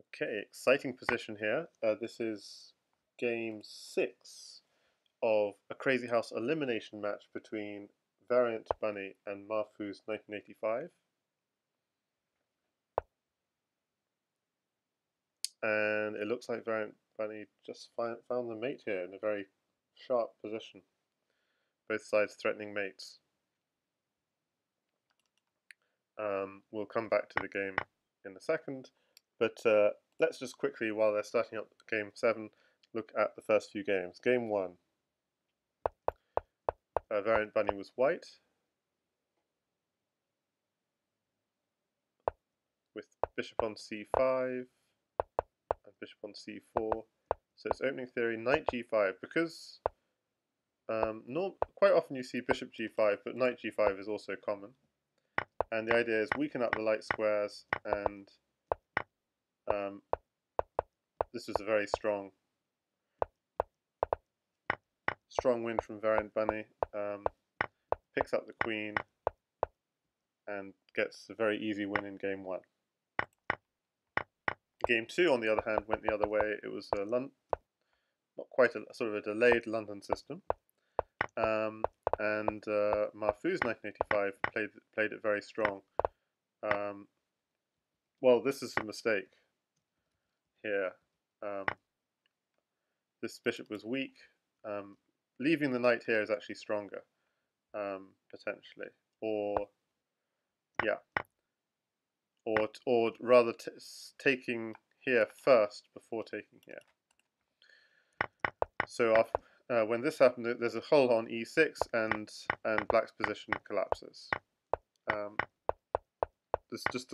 Okay, exciting position here. This is game 6 of a Crazyhouse elimination match between Variant Bunny and Mahfuz1985. And it looks like Variant Bunny just found the mate here in a very sharp position. Both sides threatening mates. We'll come back to the game in a second, but let's just quickly, while they're starting up game 7, look at the first few games. Game 1. Variant Bunny was white, with bishop on c5 and bishop on c4. So it's opening theory, knight g5, because quite often you see bishop g5, but knight g5 is also common. And the idea is weaken up the light squares, and this was a very strong win from Variant Bunny. Picks up the queen and gets a very easy win in game 1. Game 2, on the other hand, went the other way. It was not quite a sort of a delayed London system, and Mahfuz1985 played it very strong. Well, this is a mistake here. This bishop was weak. Leaving the knight here is actually stronger, potentially, or rather taking here first before taking here. So when this happened, there's a hole on e6, and black's position collapses. This just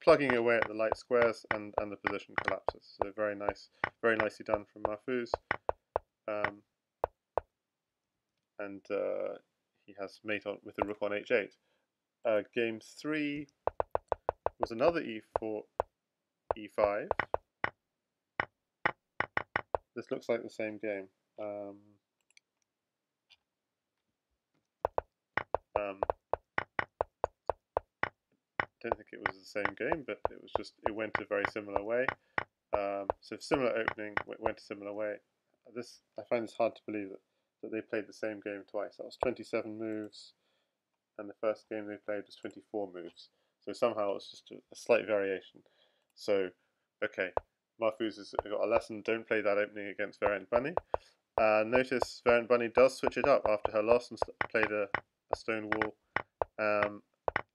plugging away at the light squares, and the position collapses. So very nicely done from Mahfuz. And he has mate on with the rook on h8. Game 3 was another e4, e5. This looks like the same game. Don't think it was the same game, but it went a very similar way. So similar opening, went a similar way. I find this hard to believe that they played the same game twice. That was 27 moves, and the first game they played was 24 moves. So somehow it's just a slight variation. So, okay, Mahfuz has got a lesson. Don't play that opening against Variant Bunny. Notice Variant Bunny does switch it up after her loss and played a stone wall,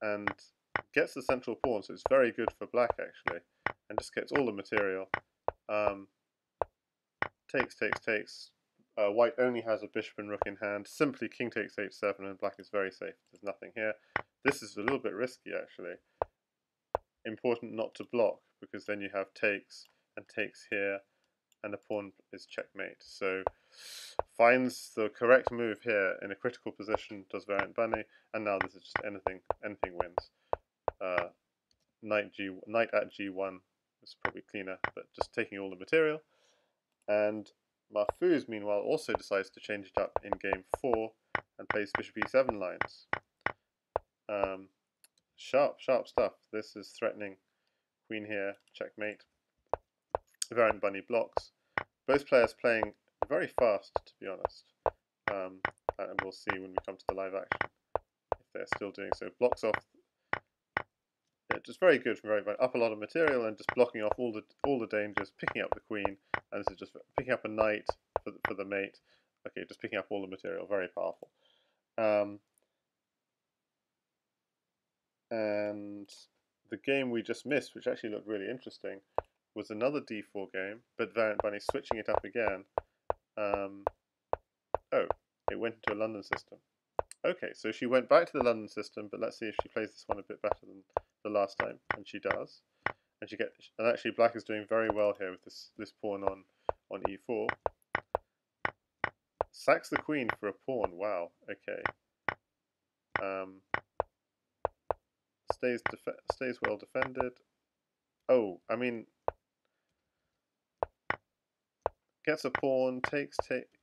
and gets the central pawn. So it's very good for black, actually, and just gets all the material. Takes. White only has a bishop and rook in hand. Simply king takes h7, and black is very safe. There's nothing here. This is a little bit risky, actually. Important not to block, because then you have takes here, and the pawn is checkmate. So finds the correct move here in a critical position, does Variant Bunny, and now this is just anything wins. Knight at g1 is probably cleaner, but just taking all the material. And Mahfuz, meanwhile, also decides to change it up in game 4 and plays bishop e7 lines. Sharp stuff. This is threatening queen here, checkmate. Variant Bunny blocks. Both players playing very fast, to be honest. And we'll see when we come to the live action if they're still doing so. Blocks off. Just very good from Variant Bunny. Up a lot of material and just blocking off all the dangers, picking up the queen, and this is just picking up a knight for the mate. Okay, just picking up all the material, very powerful. And the game we just missed, which actually looked really interesting, was another d4 game, but Variant Bunny switching it up again. Oh, it went into a London system. Okay, so she went back to the London system, but let's see if she plays this one a bit better than the last time, and she does. And actually black is doing very well here with this pawn on e4. Sacks the queen for a pawn. Wow. Okay. Stays well defended. Oh, I mean, gets a pawn, takes.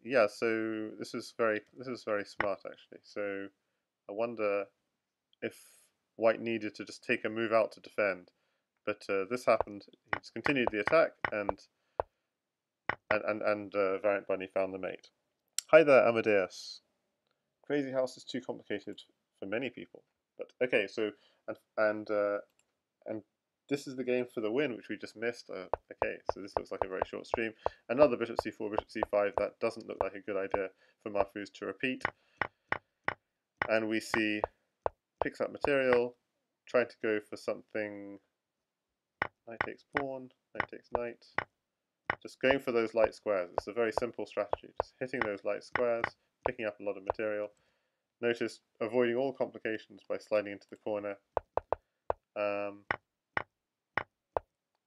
Yeah. So this is very smart, actually. So I wonder if white needed to just take a move out to defend, but this happened. He's continued the attack, and Variant Bunny found the mate. Hi there, Amadeus. Crazyhouse is too complicated for many people, but okay. So and this is the game for the win, which we just missed. Okay, so this looks like a very short stream. Another bishop c4, bishop c5. That doesn't look like a good idea for Mahfuz to repeat. And we see picks up material, trying to go for something. Knight takes pawn, knight takes knight. Just going for those light squares. It's a very simple strategy. Just hitting those light squares, picking up a lot of material. Notice avoiding all complications by sliding into the corner.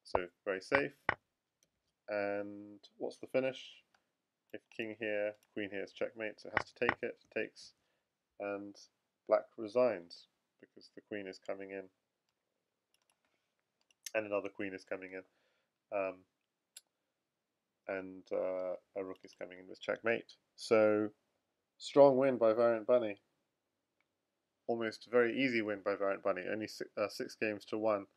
So very safe. And what's the finish? If king here, queen here is checkmate, so it has to take it. Takes, and black resigns because the queen is coming in, and another queen is coming in, and a rook is coming in with checkmate. So strong win by Variant Bunny. Almost very easy win by Variant Bunny. Only 6 games to 1.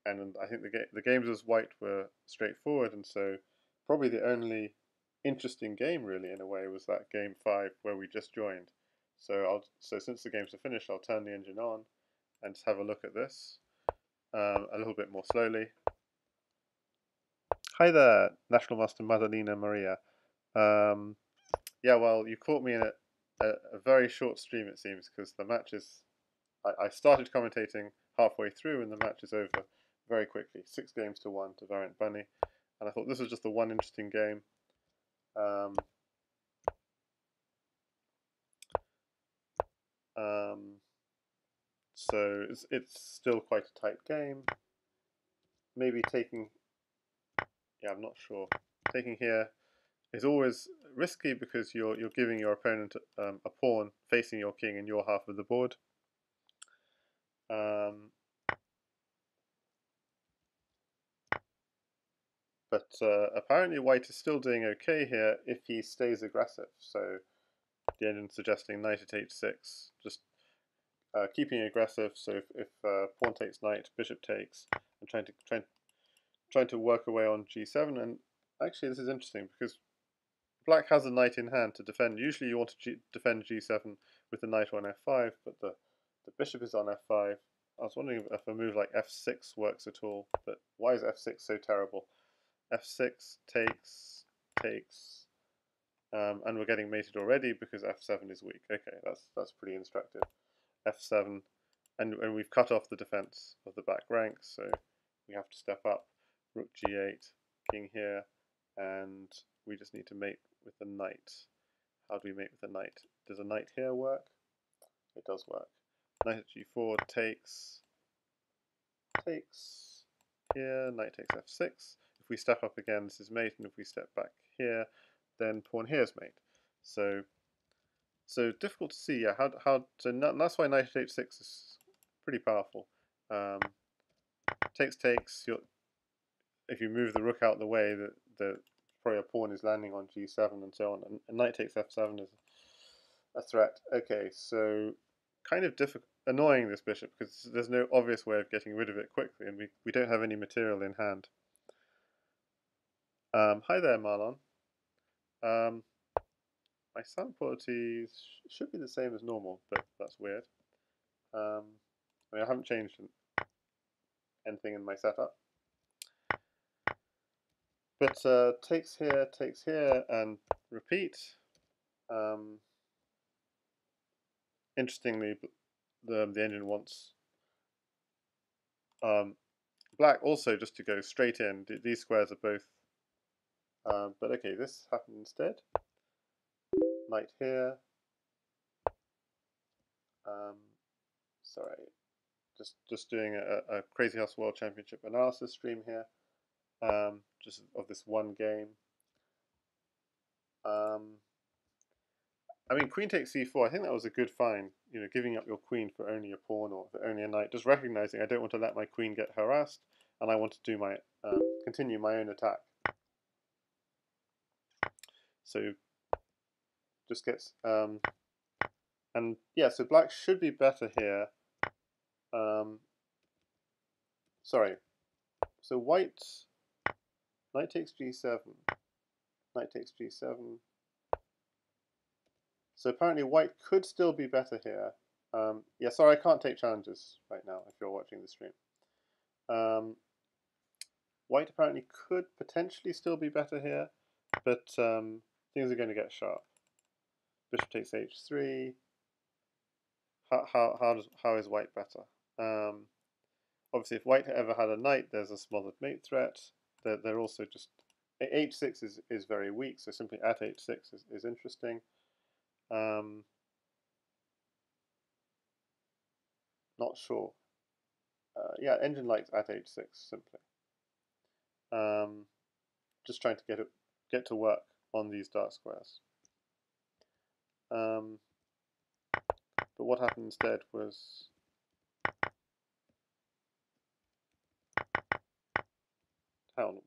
And I think the games as white were straightforward, and so probably the only interesting game really in a way was that game 5 where we just joined. So since the games are finished, I'll turn the engine on and just have a look at this a little bit more slowly. Hi there, National Master Madalena Maria. Yeah, well, you caught me in a very short stream, it seems, because the match is... I started commentating halfway through and the match is over very quickly. 6 games to 1 to Variant Bunny. And I thought this was just the one interesting game. So it's still quite a tight game. Maybe taking... Yeah, I'm not sure. Taking here is always risky because you're giving your opponent a pawn facing your king in your half of the board. But apparently white is still doing okay here if he stays aggressive. So the engine suggesting knight at h6, just keeping aggressive. So if pawn takes knight, bishop takes, and trying to work away on g7. And actually this is interesting because black has a knight in hand to defend. Usually you want to defend g7 with the knight on f5, but the bishop is on f5. I was wondering if a move like f6 works at all, but why is f6 so terrible? f6 takes, and we're getting mated already because f7 is weak. Okay, that's pretty instructive. f7, and we've cut off the defense of the back ranks, so we have to step up. Rook g8, king here, and we just need to mate with the knight. How do we mate with the knight? Does a knight here work? It does work. Knight at g4 takes here, knight takes f6. If we step up again, this is mate, and if we step back here, then pawn here is mate. So difficult to see. Yeah, that's why knight at h6 is pretty powerful. Takes. If you move the rook out the way, the probably a pawn is landing on g7 and so on. And knight takes f7 is a threat. Okay, so kind of annoying this bishop because there's no obvious way of getting rid of it quickly, and we don't have any material in hand. Hi there, Marlon. My sound quality should be the same as normal, but that's weird. I mean, I haven't changed anything in my setup. But takes here, and repeat. Interestingly, the engine wants black also just to go straight in. These squares are both... but okay, this happened instead. Knight here. Sorry, just doing a Crazyhouse World Championship analysis stream here, just of this one game. I mean, queen takes c4. I think that was a good find. You know, giving up your queen for only a pawn or for only a knight. Just recognizing I don't want to let my queen get harassed, and I want to do my continue my own attack. So just gets and yeah. So black should be better here. sorry. So white, knight takes g7, knight takes g7. So apparently white could still be better here. Yeah, sorry, I can't take challenges right now if you're watching the stream. White apparently could potentially still be better here, but things are going to get sharp. Bishop takes h3. How is white better? Obviously, if white ever had a knight, there's a smothered mate threat. They're also just h6 is very weak, so simply at h6 is interesting. Not sure. Yeah, engine likes at h6 simply. Just trying to get to work on these dark squares. But what happened instead was oh,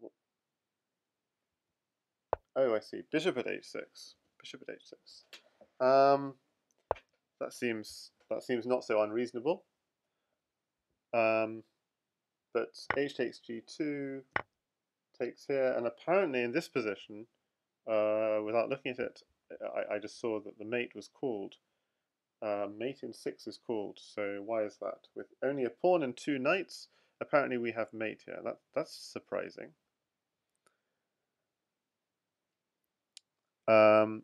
I see. Bishop at h6. Bishop at h6. That seems not so unreasonable. But h takes g2, takes here, and apparently in this position, without looking at it, I just saw that the mate was called. Mate in 6 is called, so why is that? With only a pawn and 2 knights, apparently we have mate here. That's surprising. I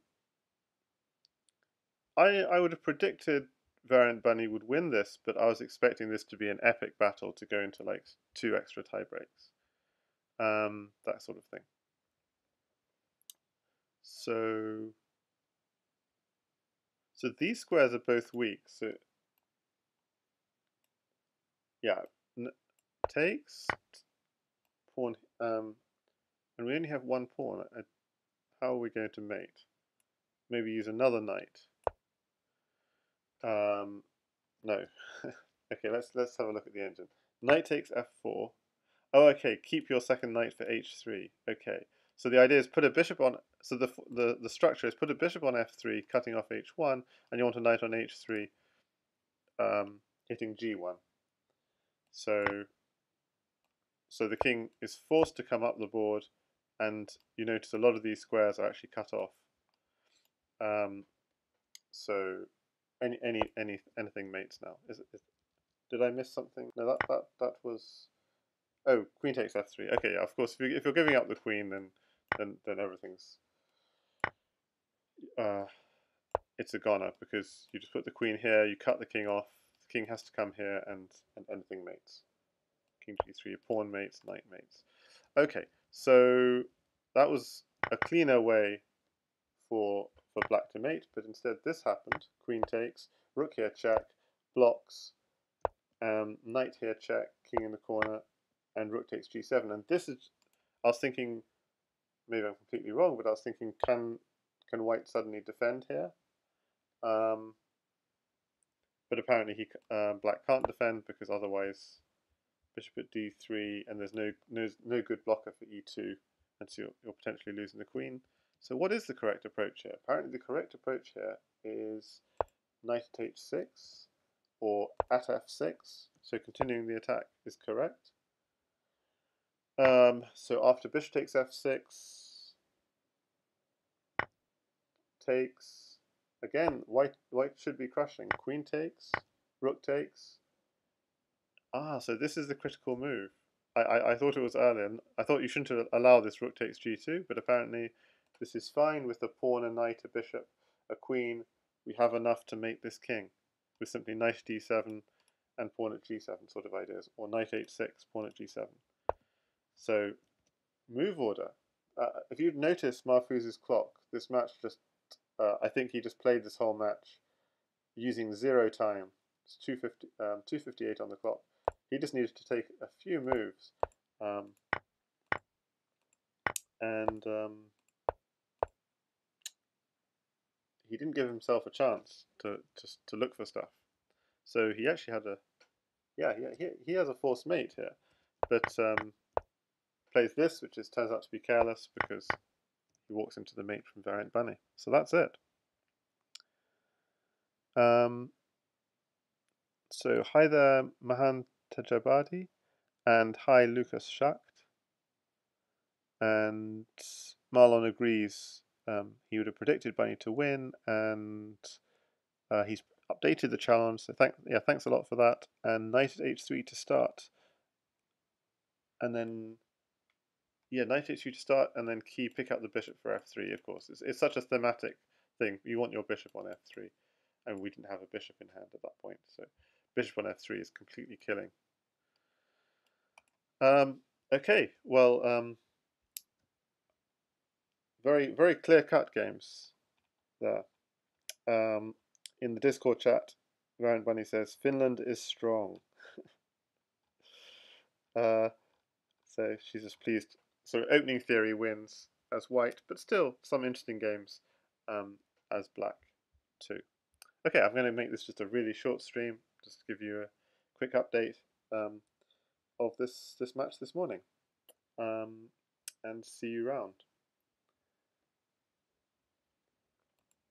would have predicted Variant Bunny would win this, but I was expecting this to be an epic battle to go into like 2 extra tie breaks. That sort of thing. So these squares are both weak. So yeah, takes pawn, and we only have one pawn. How are we going to mate? Maybe use another knight. No. Okay, let's have a look at the engine. Knight takes f4. Oh, okay. Keep your second knight for h3. Okay. So the idea is put a bishop on. So the structure is put a bishop on f3, cutting off h1, and you want a knight on h3, hitting g1. So the king is forced to come up the board, and you notice a lot of these squares are actually cut off. So anything mates now. Did I miss something? No, that was. Oh, queen takes f3. Okay, yeah, of course. If you're giving up the queen, then everything's it's a goner, because you just put the queen here, you cut the king off. The king has to come here, and anything mates. King g3, pawn mates, knight mates. Okay, so that was a cleaner way for black to mate, but instead this happened. Queen takes, rook here check, blocks, knight here check, king in the corner, and rook takes g7. And this is, I was thinking, maybe I'm completely wrong, but I was thinking, can white suddenly defend here? But apparently black can't defend, because otherwise bishop at d3, and there's no good blocker for e2, and so you're potentially losing the queen. So what is the correct approach here? Apparently the correct approach here is knight at h6 or at f6. So continuing the attack is correct. So after bishop takes f6, takes, again, white should be crushing. Queen takes, rook takes. So this is the critical move. I thought it was earlier. I thought you shouldn't allow this rook takes g2, but apparently this is fine with a pawn, a knight, a bishop, a queen. We have enough to mate this king with simply knight d7 and pawn at g7 sort of ideas, or knight h6, pawn at g7. So move order. If you'd noticed Mahfuz's clock, this match just, I think he just played this whole match using 0 time. It's 2:58 on the clock. He just needed to take a few moves, and he didn't give himself a chance to look for stuff. So he actually had he has a forced mate here, but plays this, which turns out to be careless, because he walks into the mate from Variant Bunny. So that's it. So hi there, Mahan Tajabadi. And hi, Lucas Schacht. And Marlon agrees. He would have predicted Bunny to win, and he's updated the challenge. So thanks a lot for that. And knight at h3 to start, and then knight h3 to start, and then pick up the bishop for f3. Of course, it's such a thematic thing. You want your bishop on f3, and we didn't have a bishop in hand at that point, so bishop on f3 is completely killing. Okay, well, very very clear-cut games there. In the Discord chat, variantbunny says Finland is strong. So she's just pleased. So opening theory wins as white, but still some interesting games as black too. Okay, I'm going to make this just a really short stream, just to give you a quick update of this match this morning, and see you around.